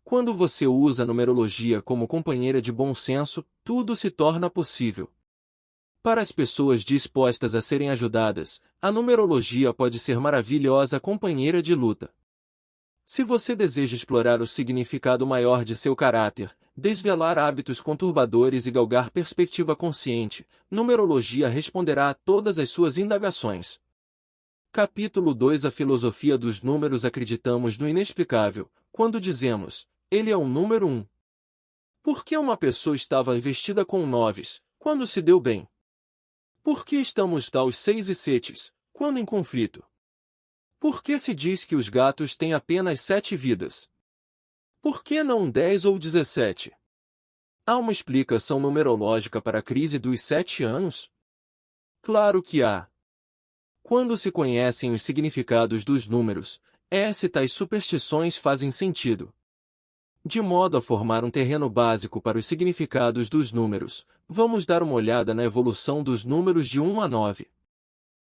Quando você usa a numerologia como companheira de bom senso, tudo se torna possível. Para as pessoas dispostas a serem ajudadas, a numerologia pode ser maravilhosa companheira de luta. Se você deseja explorar o significado maior de seu caráter, desvelar hábitos conturbadores e galgar perspectiva consciente, numerologia responderá a todas as suas indagações. Capítulo 2 A filosofia dos números. Acreditamos no inexplicável, quando dizemos, ele é o número 1. Por que uma pessoa estava vestida com noves, quando se deu bem? Por que estamos aos 6 e 7, quando em conflito? Por que se diz que os gatos têm apenas 7 vidas? Por que não 10 ou 17? Há uma explicação numerológica para a crise dos 7 anos? Claro que há. Quando se conhecem os significados dos números, tais superstições fazem sentido. De modo a formar um terreno básico para os significados dos números, vamos dar uma olhada na evolução dos números de 1 a 9.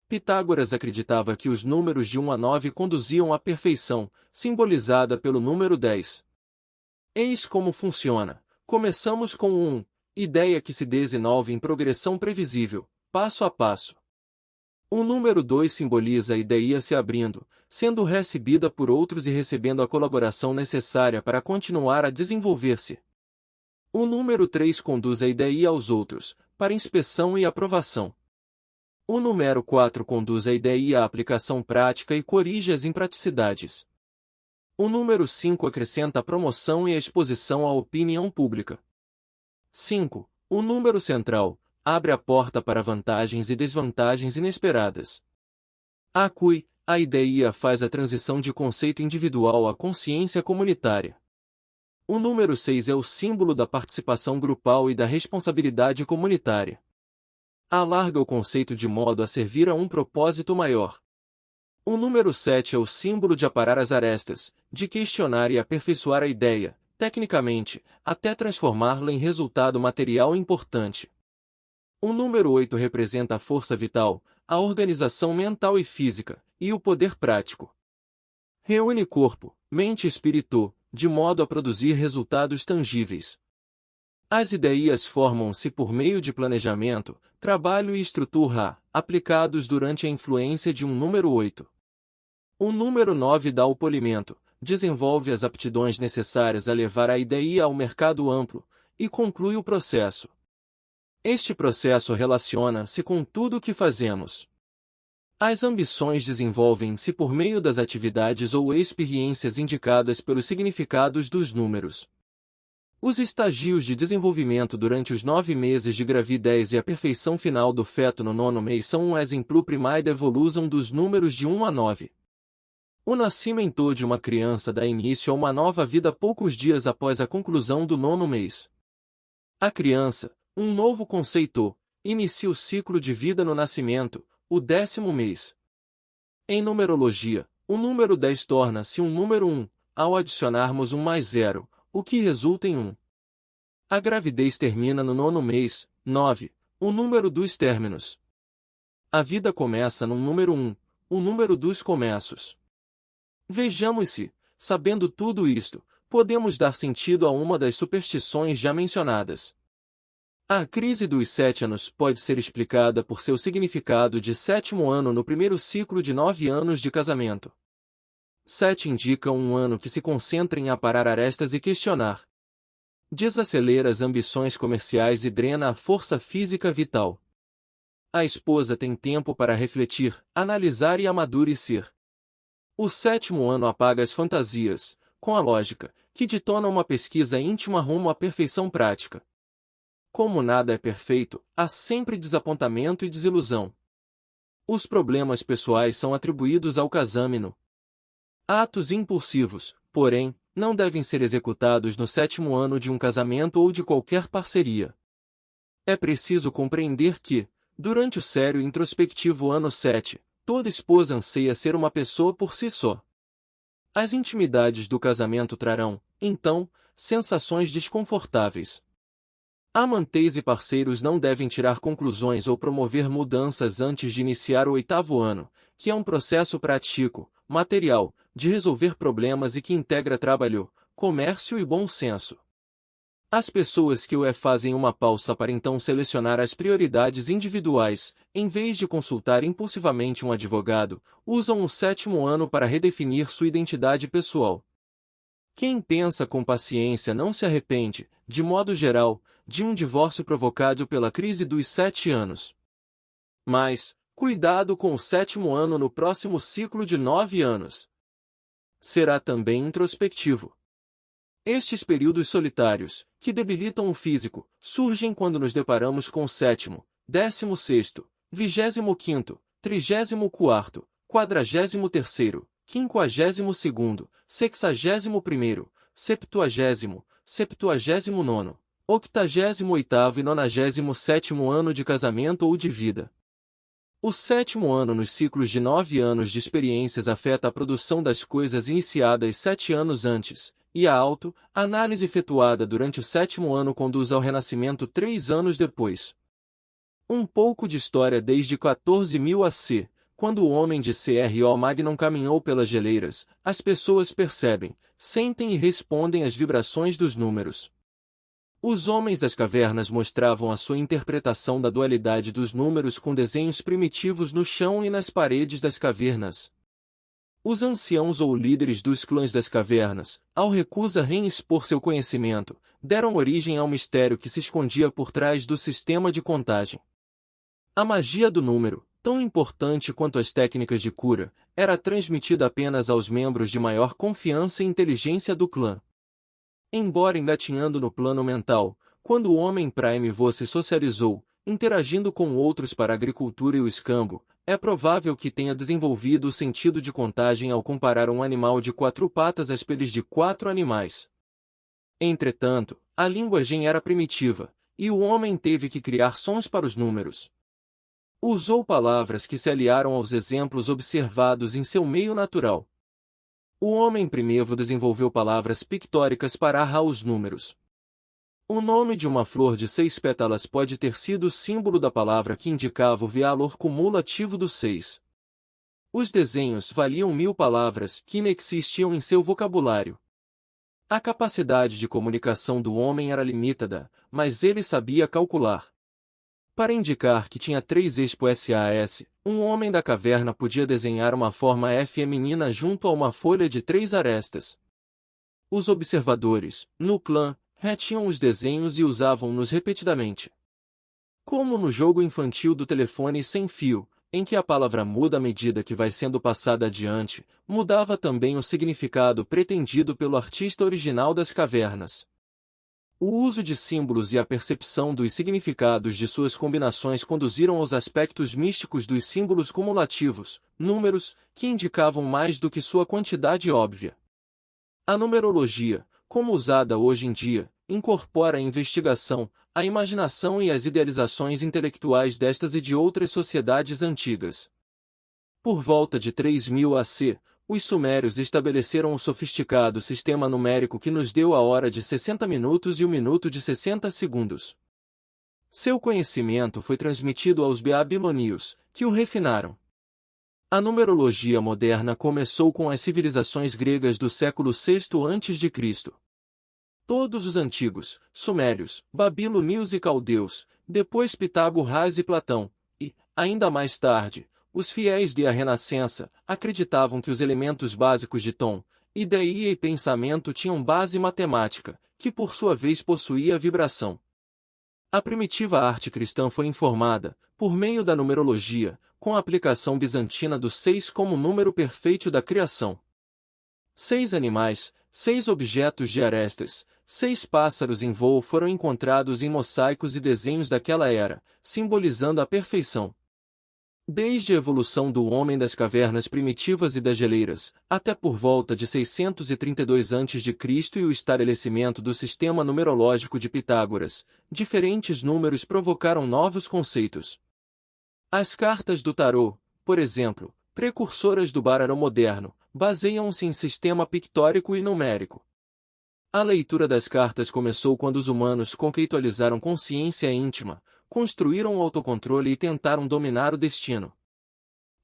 Pitágoras acreditava que os números de 1 a 9 conduziam à perfeição, simbolizada pelo número 10. Eis como funciona. Começamos com 1, ideia que se desenvolve em progressão previsível, passo a passo. O número 2 simboliza a ideia se abrindo, sendo recebida por outros e recebendo a colaboração necessária para continuar a desenvolver-se. O número 3 conduz a ideia aos outros, para inspeção e aprovação. O número 4 conduz a ideia à aplicação prática e corrige as impraticidades. O número 5 acrescenta a promoção e a exposição à opinião pública. 5. O número central abre a porta para vantagens e desvantagens inesperadas. A ideia faz a transição de conceito individual à consciência comunitária. O número 6 é o símbolo da participação grupal e da responsabilidade comunitária. Alarga o conceito de modo a servir a um propósito maior. O número 7 é o símbolo de aparar as arestas, de questionar e aperfeiçoar a ideia, tecnicamente, até transformá-la em resultado material importante. O número 8 representa a força vital, a organização mental e física, e o poder prático. Reúne corpo, mente e espírito, de modo a produzir resultados tangíveis. As ideias formam-se por meio de planejamento, trabalho e estrutura, aplicados durante a influência de um número 8. O número 9 dá o polimento, desenvolve as aptidões necessárias a levar a ideia ao mercado amplo, e conclui o processo. Este processo relaciona-se com tudo o que fazemos. As ambições desenvolvem-se por meio das atividades ou experiências indicadas pelos significados dos números. Os estágios de desenvolvimento durante os 9 meses de gravidez e a perfeição final do feto no 9º mês são um exemplo primário da evolução dos números de 1 a 9. O nascimento de uma criança dá início a uma nova vida poucos dias após a conclusão do 9º mês. A criança, um novo conceito, inicia o ciclo de vida no nascimento, o 10º mês. Em numerologia, o número 10 torna-se um número 1, ao adicionarmos 1 mais 0, o que resulta em 1. A gravidez termina no 9º mês, 9, o número dos términos. A vida começa no número 1, o número dos começos. Vejamos se, sabendo tudo isto, podemos dar sentido a uma das superstições já mencionadas. A crise dos 7 anos pode ser explicada por seu significado de 7º ano no primeiro ciclo de 9 anos de casamento. 7 indica um ano que se concentra em aparar arestas e questionar. Desacelera as ambições comerciais e drena a força física vital. A esposa tem tempo para refletir, analisar e amadurecer. O 7º ano apaga as fantasias, com a lógica, que detona uma pesquisa íntima rumo à perfeição prática. Como nada é perfeito, há sempre desapontamento e desilusão. Os problemas pessoais são atribuídos ao casamento. Atos impulsivos, porém, não devem ser executados no 7º ano de um casamento ou de qualquer parceria. É preciso compreender que, durante o sério e introspectivo ano 7, toda esposa anseia ser uma pessoa por si só. As intimidades do casamento trarão, então, sensações desconfortáveis. Amantes e parceiros não devem tirar conclusões ou promover mudanças antes de iniciar o 8º ano, que é um processo prático, material, de resolver problemas e que integra trabalho, comércio e bom senso. As pessoas que o fazem uma pausa para então selecionar as prioridades individuais, em vez de consultar impulsivamente um advogado, usam o 7º ano para redefinir sua identidade pessoal. Quem pensa com paciência não se arrepende, de modo geral, de um divórcio provocado pela crise dos 7 anos. Mas, cuidado com o 7º ano no próximo ciclo de 9 anos. Será também introspectivo. Estes períodos solitários, que debilitam o físico, surgem quando nos deparamos com o 7º, 16º, 25º, 34º, 43º, 52º, 61º, 70º, 79º, 88º e 97º ano de casamento ou de vida. O 7º ano nos ciclos de 9 anos de experiências afeta a produção das coisas iniciadas 7 anos antes, e a auto-análise efetuada durante o 7º ano conduz ao renascimento 3 anos depois. Um pouco de história desde 14.000 AC, quando o homem de Cro Magnon caminhou pelas geleiras, as pessoas percebem, sentem e respondem às vibrações dos números. Os homens das cavernas mostravam a sua interpretação da dualidade dos números com desenhos primitivos no chão e nas paredes das cavernas. Os anciãos ou líderes dos clãs das cavernas, ao recusar reexpor seu conhecimento, deram origem ao mistério que se escondia por trás do sistema de contagem. A magia do número, tão importante quanto as técnicas de cura, era transmitida apenas aos membros de maior confiança e inteligência do clã. Embora engatinhando no plano mental, quando o homem Prime se socializou, interagindo com outros para a agricultura e o escambo, é provável que tenha desenvolvido o sentido de contagem ao comparar um animal de 4 patas às peles de 4 animais. Entretanto, a linguagem era primitiva, e o homem teve que criar sons para os números. Usou palavras que se aliaram aos exemplos observados em seu meio natural. O homem primevo desenvolveu palavras pictóricas para arrar os números. O nome de uma flor de 6 pétalas pode ter sido o símbolo da palavra que indicava o valor cumulativo do 6. Os desenhos valiam 1000 palavras que inexistiam em seu vocabulário. A capacidade de comunicação do homem era limitada, mas ele sabia calcular. Para indicar que tinha 3 expo SAS, um homem da caverna podia desenhar uma forma feminina junto a uma folha de 3 arestas. Os observadores, no clã, retinham os desenhos e usavam-nos repetidamente. Como no jogo infantil do telefone sem fio, em que a palavra muda à medida que vai sendo passada adiante, mudava também o significado pretendido pelo artista original das cavernas. O uso de símbolos e a percepção dos significados de suas combinações conduziram aos aspectos místicos dos símbolos cumulativos, números, que indicavam mais do que sua quantidade óbvia. A numerologia, como usada hoje em dia, incorpora a investigação, a imaginação e as idealizações intelectuais destas e de outras sociedades antigas. Por volta de 3000 AC, os sumérios estabeleceram o sofisticado sistema numérico que nos deu a hora de 60 minutos e o minuto de 60 segundos. Seu conhecimento foi transmitido aos babilônios, que o refinaram. A numerologia moderna começou com as civilizações gregas do século VI a.C. Todos os antigos, sumérios, babilônios e caldeus, depois Pitágoras e Platão, e, ainda mais tarde, os fiéis da Renascença, acreditavam que os elementos básicos de tom, ideia e pensamento tinham base matemática, que por sua vez possuía vibração. A primitiva arte cristã foi informada, por meio da numerologia, com a aplicação bizantina do 6 como número perfeito da criação. 6 animais, 6 objetos de arestas, 6 pássaros em voo foram encontrados em mosaicos e desenhos daquela era, simbolizando a perfeição. Desde a evolução do homem das cavernas primitivas e das geleiras, até por volta de 632 a.C. e o estabelecimento do sistema numerológico de Pitágoras, diferentes números provocaram novos conceitos. As cartas do tarô, por exemplo, precursoras do baralho moderno, baseiam-se em sistema pictórico e numérico. A leitura das cartas começou quando os humanos conceitualizaram consciência íntima, construíram o autocontrole e tentaram dominar o destino.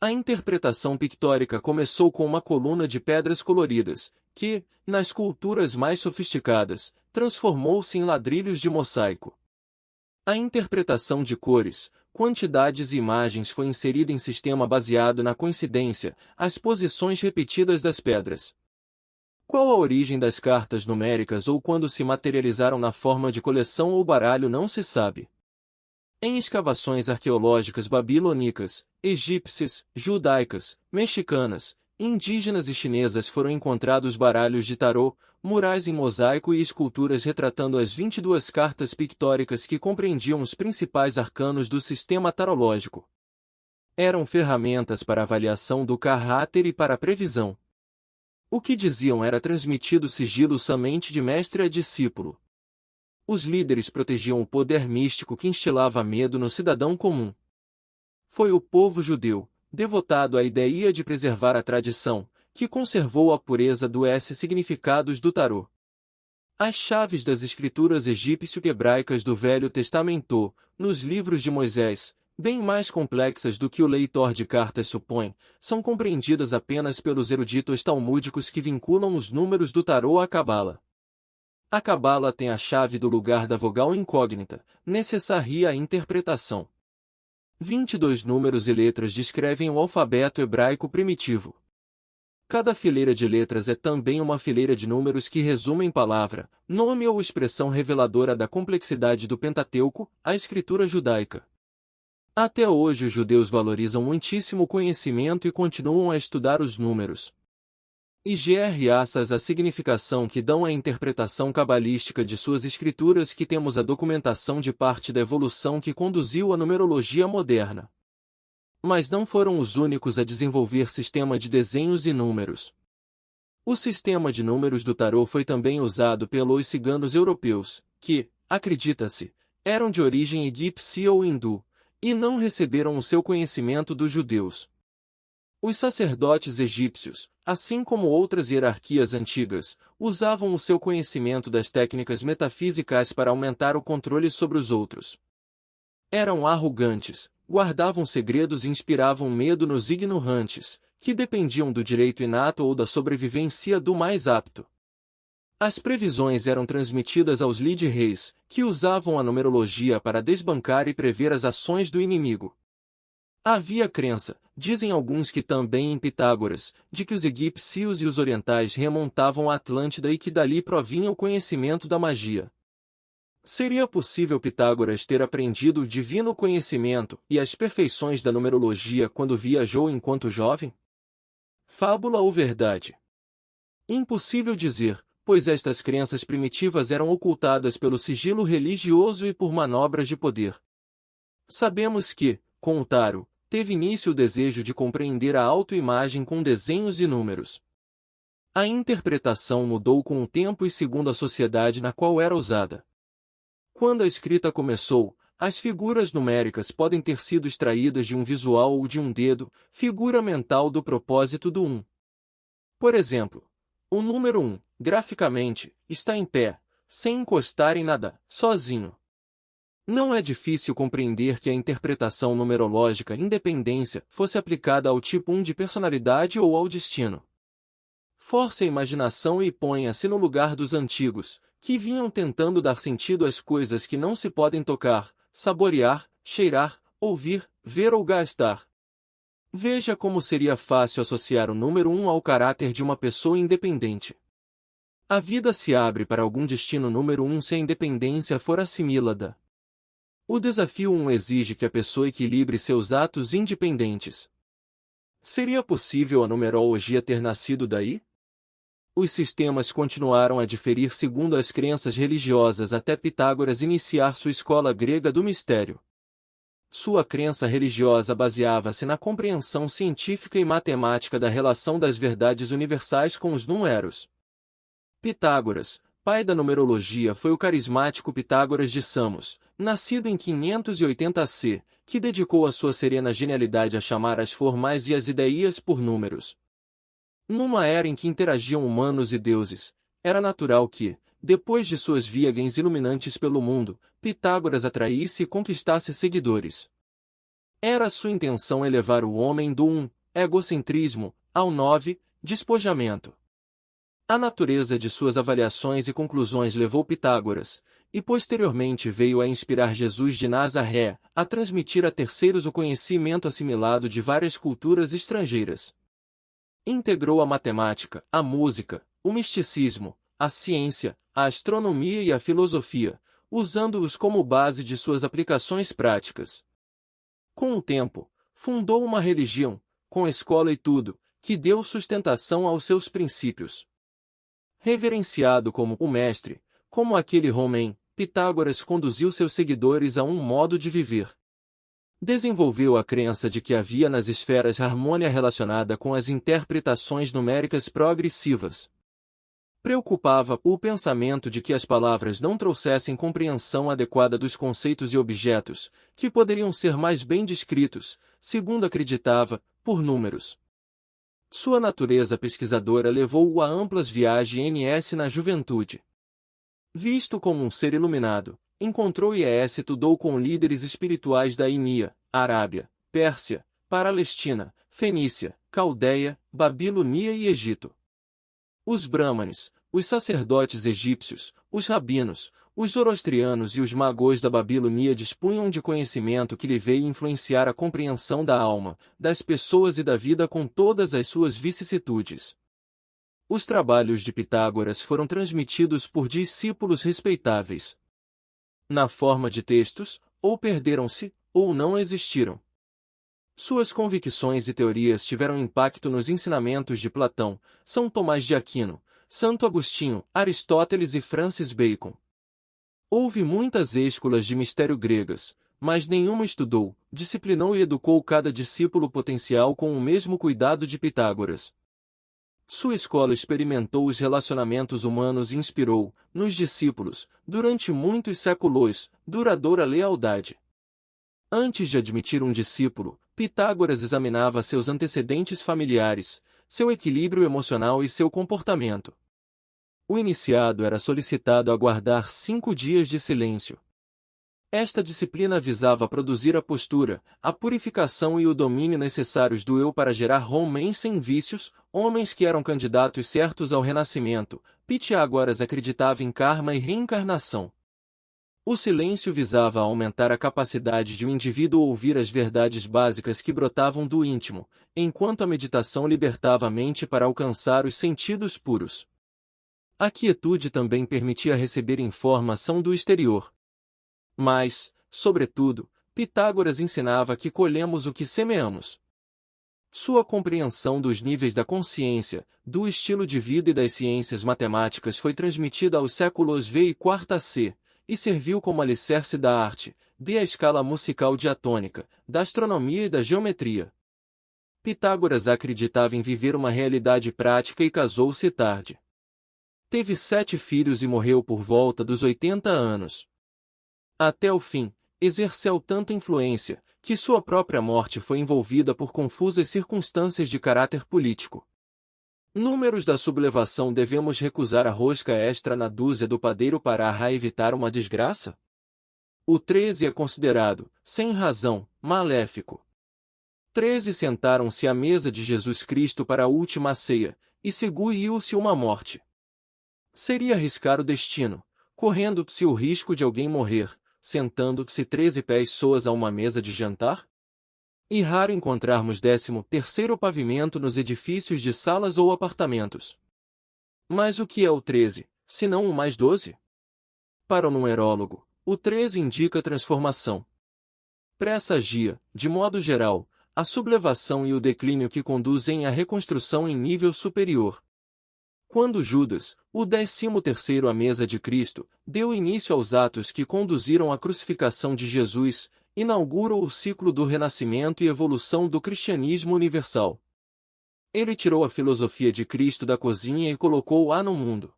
A interpretação pictórica começou com uma coluna de pedras coloridas, que, nas culturas mais sofisticadas, transformou-se em ladrilhos de mosaico. A interpretação de cores, quantidades e imagens foi inserida em sistema baseado na coincidência, as posições repetidas das pedras. Qual a origem das cartas numéricas ou quando se materializaram na forma de coleção ou baralho não se sabe. Em escavações arqueológicas babilônicas, egípcias, judaicas, mexicanas, indígenas e chinesas foram encontrados baralhos de tarô, murais em mosaico e esculturas retratando as 22 cartas pictóricas que compreendiam os principais arcanos do sistema tarológico. Eram ferramentas para avaliação do caráter e para previsão. O que diziam era transmitido sigilo somente de mestre a discípulo. Os líderes protegiam o poder místico que instilava medo no cidadão comum. Foi o povo judeu, devotado à ideia de preservar a tradição, que conservou a pureza dos significados do tarô. As chaves das escrituras egípcio-hebraicas do Velho Testamento, nos livros de Moisés, bem mais complexas do que o leitor de cartas supõe, são compreendidas apenas pelos eruditos talmúdicos que vinculam os números do tarô à Cabala. A Cabala tem a chave do lugar da vogal incógnita, necessária à interpretação. 22 números e letras descrevem o alfabeto hebraico primitivo. Cada fileira de letras é também uma fileira de números que resumem palavra, nome ou expressão reveladora da complexidade do Pentateuco, a escritura judaica. Até hoje os judeus valorizam muitíssimo o conhecimento e continuam a estudar os números. Graças à significação que dão à interpretação cabalística de suas escrituras que temos a documentação de parte da evolução que conduziu à numerologia moderna. Mas não foram os únicos a desenvolver sistema de desenhos e números. O sistema de números do tarô foi também usado pelos ciganos europeus, que, acredita-se, eram de origem egípcia ou hindu, e não receberam o seu conhecimento dos judeus. Os sacerdotes egípcios, assim como outras hierarquias antigas, usavam o seu conhecimento das técnicas metafísicas para aumentar o controle sobre os outros. Eram arrogantes, guardavam segredos e inspiravam medo nos ignorantes, que dependiam do direito inato ou da sobrevivência do mais apto. As previsões eram transmitidas aos líder-reis, que usavam a numerologia para desbancar e prever as ações do inimigo. Havia crença, dizem alguns que também em Pitágoras, de que os egípcios e os orientais remontavam a Atlântida e que dali provinha o conhecimento da magia. Seria possível Pitágoras ter aprendido o divino conhecimento e as perfeições da numerologia quando viajou enquanto jovem? Fábula ou verdade? Impossível dizer, pois estas crenças primitivas eram ocultadas pelo sigilo religioso e por manobras de poder. Sabemos que, com o tarô, teve início o desejo de compreender a autoimagem com desenhos e números. A interpretação mudou com o tempo e segundo a sociedade na qual era usada. Quando a escrita começou, as figuras numéricas podem ter sido extraídas de um visual ou de um dedo, figura mental do propósito do 1. Por exemplo, o número 1, graficamente, está em pé, sem encostar em nada, sozinho. Não é difícil compreender que a interpretação numerológica independência fosse aplicada ao tipo 1 de personalidade ou ao destino. Force a imaginação e ponha-se no lugar dos antigos, que vinham tentando dar sentido às coisas que não se podem tocar, saborear, cheirar, ouvir, ver ou gastar. Veja como seria fácil associar o número 1 ao caráter de uma pessoa independente. A vida se abre para algum destino número 1 se a independência for assimilada. O desafio 1 exige que a pessoa equilibre seus atos independentes. Seria possível a numerologia ter nascido daí? Os sistemas continuaram a diferir segundo as crenças religiosas até Pitágoras iniciar sua escola grega do mistério. Sua crença religiosa baseava-se na compreensão científica e matemática da relação das verdades universais com os números. Pitágoras, pai da numerologia, foi o carismático Pitágoras de Samos, nascido em 580 AC, que dedicou a sua serena genialidade a chamar as formais e as ideias por números. Numa era em que interagiam humanos e deuses, era natural que, depois de suas viagens iluminantes pelo mundo, Pitágoras atraísse e conquistasse seguidores. Era sua intenção elevar o homem do egocentrismo, ao 9, despojamento. A natureza de suas avaliações e conclusões levou Pitágoras, e posteriormente veio a inspirar Jesus de Nazaré, a transmitir a terceiros o conhecimento assimilado de várias culturas estrangeiras. Integrou a matemática, a música, o misticismo, a ciência, a astronomia e a filosofia, usando-os como base de suas aplicações práticas. Com o tempo, fundou uma religião, com escola e tudo, que deu sustentação aos seus princípios. Reverenciado como o mestre, como aquele homem, Pitágoras conduziu seus seguidores a um modo de viver. Desenvolveu a crença de que havia nas esferas harmonia relacionada com as interpretações numéricas progressivas. Preocupava o pensamento de que as palavras não trouxessem compreensão adequada dos conceitos e objetos, que poderiam ser mais bem descritos, segundo acreditava, por números. Sua natureza pesquisadora levou-o a amplas viagens na juventude. Visto como um ser iluminado, encontrou e estudou com líderes espirituais da Inia, Arábia, Pérsia, Palestina, Fenícia, Caldeia, Babilonia e Egito. Os brahmanes, os sacerdotes egípcios, os rabinos, os zoroastrianos e os magos da Babilonia dispunham de conhecimento que lhe veio influenciar a compreensão da alma, das pessoas e da vida com todas as suas vicissitudes. Os trabalhos de Pitágoras foram transmitidos por discípulos respeitáveis. Na forma de textos, ou perderam-se, ou não existiram. Suas convicções e teorias tiveram impacto nos ensinamentos de Platão, São Tomás de Aquino, Santo Agostinho, Aristóteles e Francis Bacon. Houve muitas escolas de mistério gregas, mas nenhuma estudou, disciplinou e educou cada discípulo potencial com o mesmo cuidado de Pitágoras. Sua escola experimentou os relacionamentos humanos e inspirou, nos discípulos, durante muitos séculos, duradoura lealdade. Antes de admitir um discípulo, Pitágoras examinava seus antecedentes familiares, seu equilíbrio emocional e seu comportamento. O iniciado era solicitado a guardar 5 dias de silêncio. Esta disciplina visava produzir a postura, a purificação e o domínio necessários do eu para gerar homens sem vícios, homens que eram candidatos certos ao renascimento. Pitágoras acreditava em karma e reencarnação. O silêncio visava aumentar a capacidade de um indivíduo ouvir as verdades básicas que brotavam do íntimo, enquanto a meditação libertava a mente para alcançar os sentidos puros. A quietude também permitia receber informação do exterior. Mas, sobretudo, Pitágoras ensinava que colhemos o que semeamos. Sua compreensão dos níveis da consciência, do estilo de vida e das ciências matemáticas foi transmitida aos séculos V e IV C, e serviu como alicerce da arte, a escala musical diatônica, da astronomia e da geometria. Pitágoras acreditava em viver uma realidade prática e casou-se tarde. Teve 7 filhos e morreu por volta dos 80 anos. Até o fim, exerceu tanta influência, que sua própria morte foi envolvida por confusas circunstâncias de caráter político. Números da sublevação. Devemos recusar a rosca extra na dúzia do padeiro para evitar uma desgraça? O 13 é considerado, sem razão, maléfico. 13 sentaram-se à mesa de Jesus Cristo para a última ceia, e seguiu-se uma morte. Seria arriscar o destino, correndo-se o risco de alguém morrer, sentando-se 13 pessoas a uma mesa de jantar? E raro encontrarmos 13º pavimento nos edifícios de salas ou apartamentos. Mas o que é o 13, se não o mais 12? Para o numerólogo, o 13 indica transformação. Pressagia, de modo geral, a sublevação e o declínio que conduzem à reconstrução em nível superior. Quando Judas, o 13º à mesa de Cristo, deu início aos atos que conduziram à crucificação de Jesus, inaugurou o ciclo do renascimento e evolução do cristianismo universal. Ele tirou a filosofia de Cristo da cozinha e colocou-a no mundo.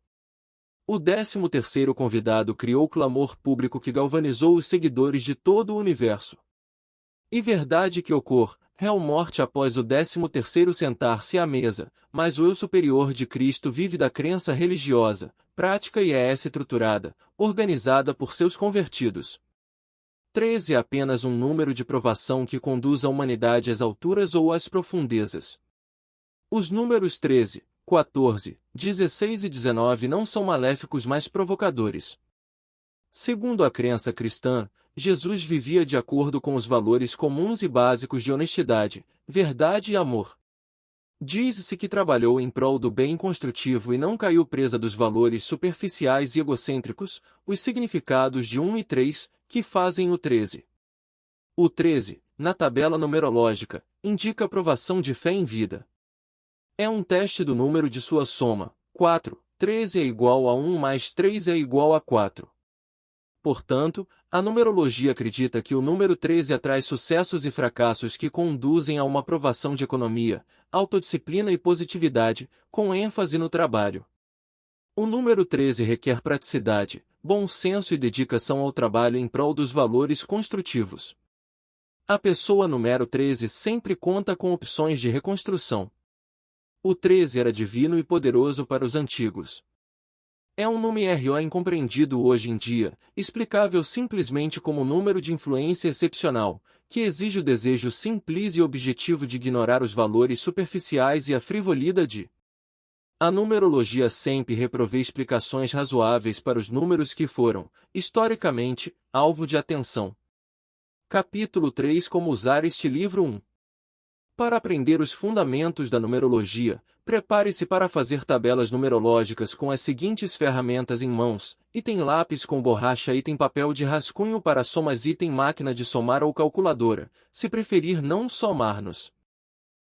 O 13º convidado criou clamor público que galvanizou os seguidores de todo o universo. E verdade que ocorre, réu morte após o 13º sentar-se à mesa, mas o eu superior de Cristo vive da crença religiosa, prática e é estruturada, organizada por seus convertidos. 13 é apenas um número de provação que conduz a humanidade às alturas ou às profundezas. Os números 13, 14, 16 e 19 não são maléficos mas provocadores. Segundo a crença cristã, Jesus vivia de acordo com os valores comuns e básicos de honestidade, verdade e amor. Diz-se que trabalhou em prol do bem construtivo e não caiu presa dos valores superficiais e egocêntricos, os significados de 1 e 3, que fazem o 13. O 13, na tabela numerológica, indica a provação de fé em vida. É um teste do número de sua soma, 4, 13 é igual a 1 mais 3 é igual a 4. Portanto, a numerologia acredita que o número 13 atrai sucessos e fracassos que conduzem a uma aprovação de economia, autodisciplina e positividade, com ênfase no trabalho. O número 13 requer praticidade, bom senso e dedicação ao trabalho em prol dos valores construtivos. A pessoa número 13 sempre conta com opções de reconstrução. O 13 era divino e poderoso para os antigos. É um número incompreendido hoje em dia, explicável simplesmente como número de influência excepcional, que exige o desejo simples e objetivo de ignorar os valores superficiais e a frivolidade. A numerologia sempre reprovê explicações razoáveis para os números que foram, historicamente, alvo de atenção. Capítulo 3 Como usar este livro 1. Para aprender os fundamentos da numerologia, prepare-se para fazer tabelas numerológicas com as seguintes ferramentas em mãos: item lápis com borracha, item papel de rascunho para somas, item máquina de somar ou calculadora, se preferir não somar-nos.